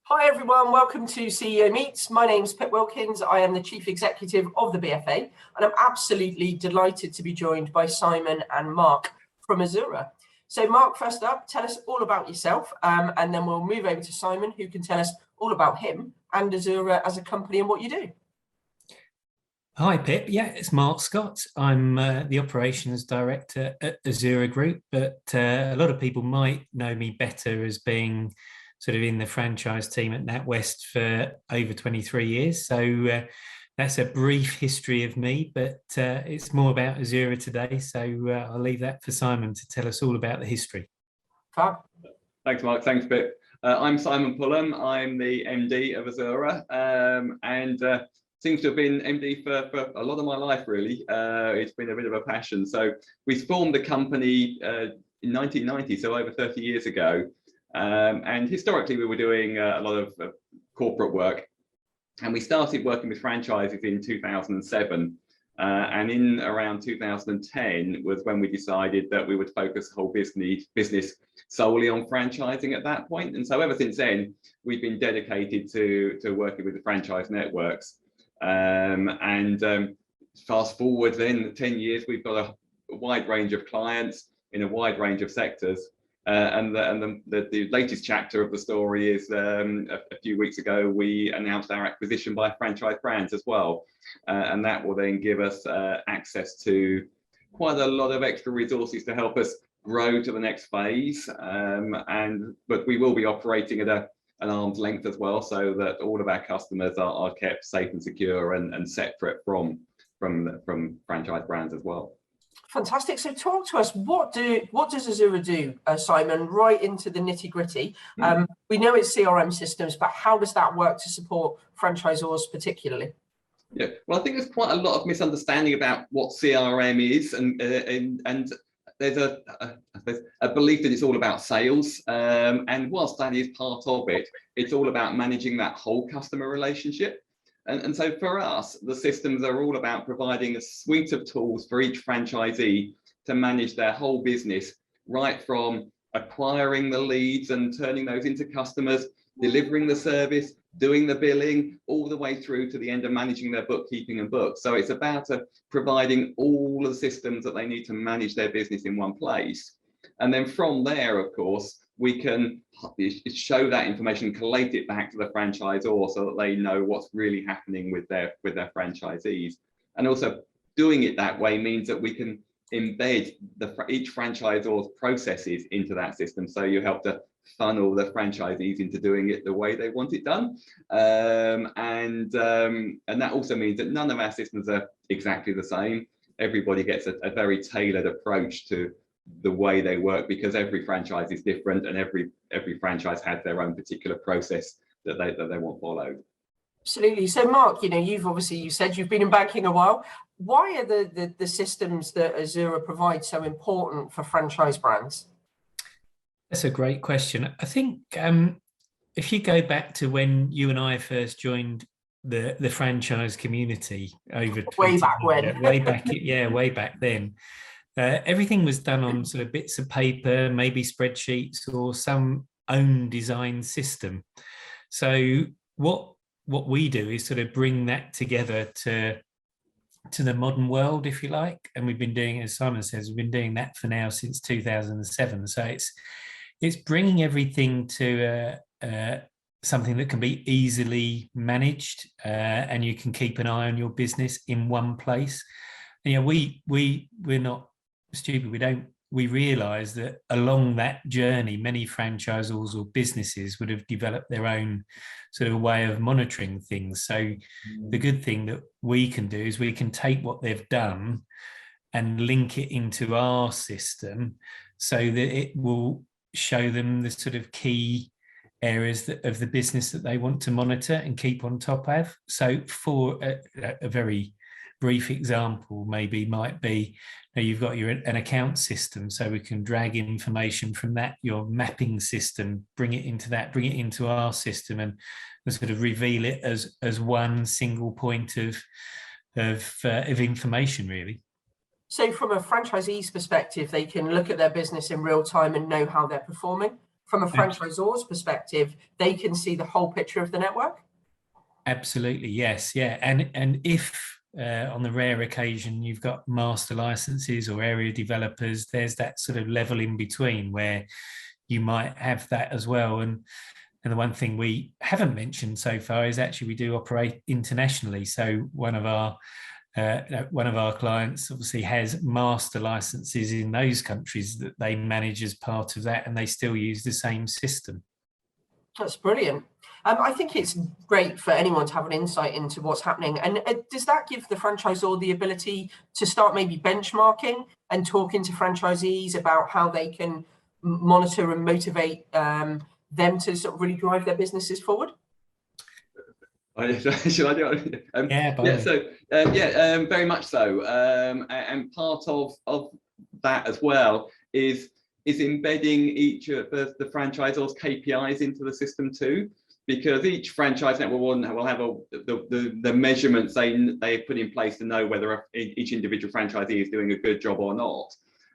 Hi everyone, welcome to CEO Meets. My name's Pip Wilkins. I am the Chief Executive of the BFA, and I'm absolutely delighted to be joined by Simon and Mark from Azura. So Mark, first up, tell us all about yourself, and then we'll move over to Simon, who can tell us all about him and Azura as a company and what you do. Hi Pip, yeah, it's Mark Scott. I'm the Operations Director at Azura Group, but a lot of people might know me better as being sort of in the franchise team at NatWest for over 23 years. So that's a brief history of me, but it's more about Azura today. So I'll leave that for Simon to tell us all about the history. Fab. Thanks, Mark. Thanks, Pip. I'm Simon Pullum. I'm the MD of Azura, and seems to have been MD for a lot of my life, really. It's been a bit of a passion. So we formed the company in 1990, so over 30 years ago. And historically, we were doing a lot of corporate work. And we started working with franchises in 2007. And in around 2010 was when we decided that we would focus the whole business solely on franchising at that point. And so ever since then, we've been dedicated to working with the franchise networks. Fast forward then 10 years, we've got a wide range of clients in a wide range of sectors. And the latest chapter of the story is a few weeks ago, we announced our acquisition by Franchise Brands as well. And that will then give us access to quite a lot of extra resources to help us grow to the next phase. But we will be operating at an arm's length as well, so that all of our customers are kept safe and secure and separate from Franchise Brands as well. Fantastic. So talk to us, what does Azura do, Simon, right into the nitty gritty? We know it's CRM systems, but how does that work to support franchisors particularly? Yeah, well, I think there's quite a lot of misunderstanding about what CRM is, and there's a belief that it's all about sales. And whilst that is part of it, it's all about managing that whole customer relationship. And so for us, the systems are all about providing a suite of tools for each franchisee to manage their whole business, right from acquiring the leads and turning those into customers, delivering the service, doing the billing, all the way through to the end of managing their bookkeeping and books. So it's about providing all the systems that they need to manage their business in one place. And then from there, of course, we can show that information, collate it back to the franchisor so that they know what's really happening with their franchisees. And also doing it that way means that we can embed each franchisor's processes into that system. So you help to funnel the franchisees into doing it the way they want it done. And that also means that none of our systems are exactly the same. Everybody gets a very tailored approach to the way they work, because every franchise is different and every franchise has their own particular process that they want followed. Absolutely. So Mark, you said you've been in banking a while. Why are the systems that Azura provides so important for franchise brands? That's a great question. I think if you go back to when you and I first joined the franchise community over way back when, way back then. Everything was done on sort of bits of paper, maybe spreadsheets or some own design system. So what we do is sort of bring that together to the modern world, if you like. And we've been doing, as Simon says, we've been doing that for now since 2007. So it's bringing everything to something that can be easily managed, and you can keep an eye on your business in one place. And, we're not stupid. We realize that along that journey, many franchisors or businesses would have developed their own sort of way of monitoring things. So the good thing that we can do is we can take what they've done and link it into our system so that it will show them the sort of key areas of the business that they want to monitor and keep on top of. So for a very brief example might be, you've got an account system, so we can drag information from that, your mapping system, bring it into our system and sort of reveal it as one single point of information, really. So from a franchisee's perspective, they can look at their business in real time and know how they're performing? from a franchisor's perspective, they can see the whole picture of the network? Absolutely, yes, yeah. And if on the rare occasion you've got master licenses or area developers, there's that sort of level in between where you might have that as well. And the one thing we haven't mentioned so far is actually we do operate internationally. So one of our clients obviously has master licenses in those countries that they manage as part of that, and they still use the same system. That's brilliant. I think it's great for anyone to have an insight into what's happening. And does that give the franchisor the ability to start maybe benchmarking and talking to franchisees about how they can monitor and motivate them to sort of really drive their businesses forward? Should I do it? Very much so. And part of that as well is embedding each of the franchisor's KPIs into the system too, because each franchise network will have the measurements they put in place to know whether each individual franchisee is doing a good job or not.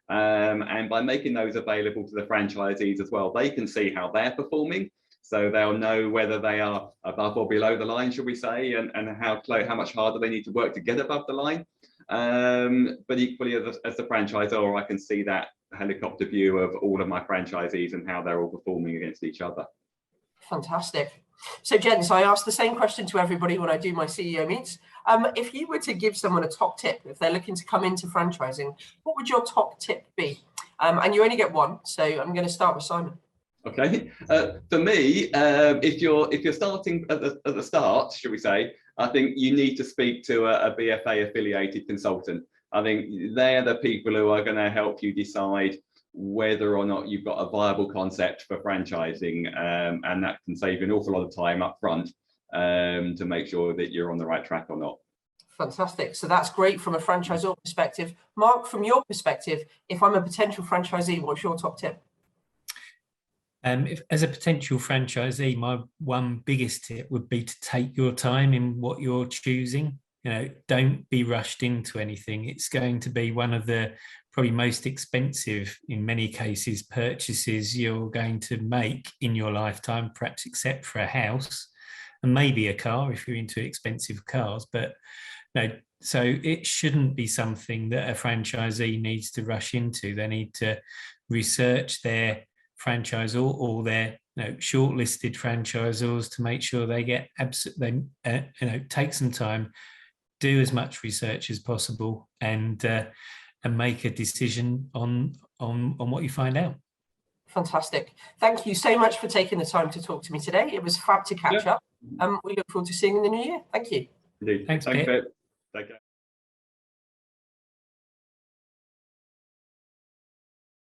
And by making those available to the franchisees as well, they can see how they're performing. So they'll know whether they are above or below the line, should we say, and how much harder they need to work to get above the line. But equally, as the franchisor, I can see that helicopter view of all of my franchisees and how they're all performing against each other. Fantastic. So, gents, I ask the same question to everybody when I do my CEO meets. If you were to give someone a top tip if they're looking to come into franchising, what would your top tip be? And you only get one, so I'm going to start with Simon. Okay, for me, if you're starting at the start, should we say, I think you need to speak to a BFA affiliated consultant. I think they're the people who are going to help you decide whether or not you've got a viable concept for franchising, and that can save you an awful lot of time up front to make sure that you're on the right track or not. Fantastic. So that's great from a franchisor perspective. Mark, from your perspective, if I'm a potential franchisee, what's your top tip? As a potential franchisee, my one biggest tip would be to take your time in what you're choosing. Don't be rushed into anything. It's going to be one of the probably most expensive, in many cases, purchases you're going to make in your lifetime, perhaps except for a house and maybe a car if you're into expensive cars. But so it shouldn't be something that a franchisee needs to rush into. They need to research their franchisor or their shortlisted franchisors to make sure they get take some time, do as much research as possible, and make a decision on what you find out. Fantastic. Thank you so much for taking the time to talk to me today. It was fab to catch up. We look forward to seeing you in the new year. Thank you. Indeed. Thanks, Pete. Take care.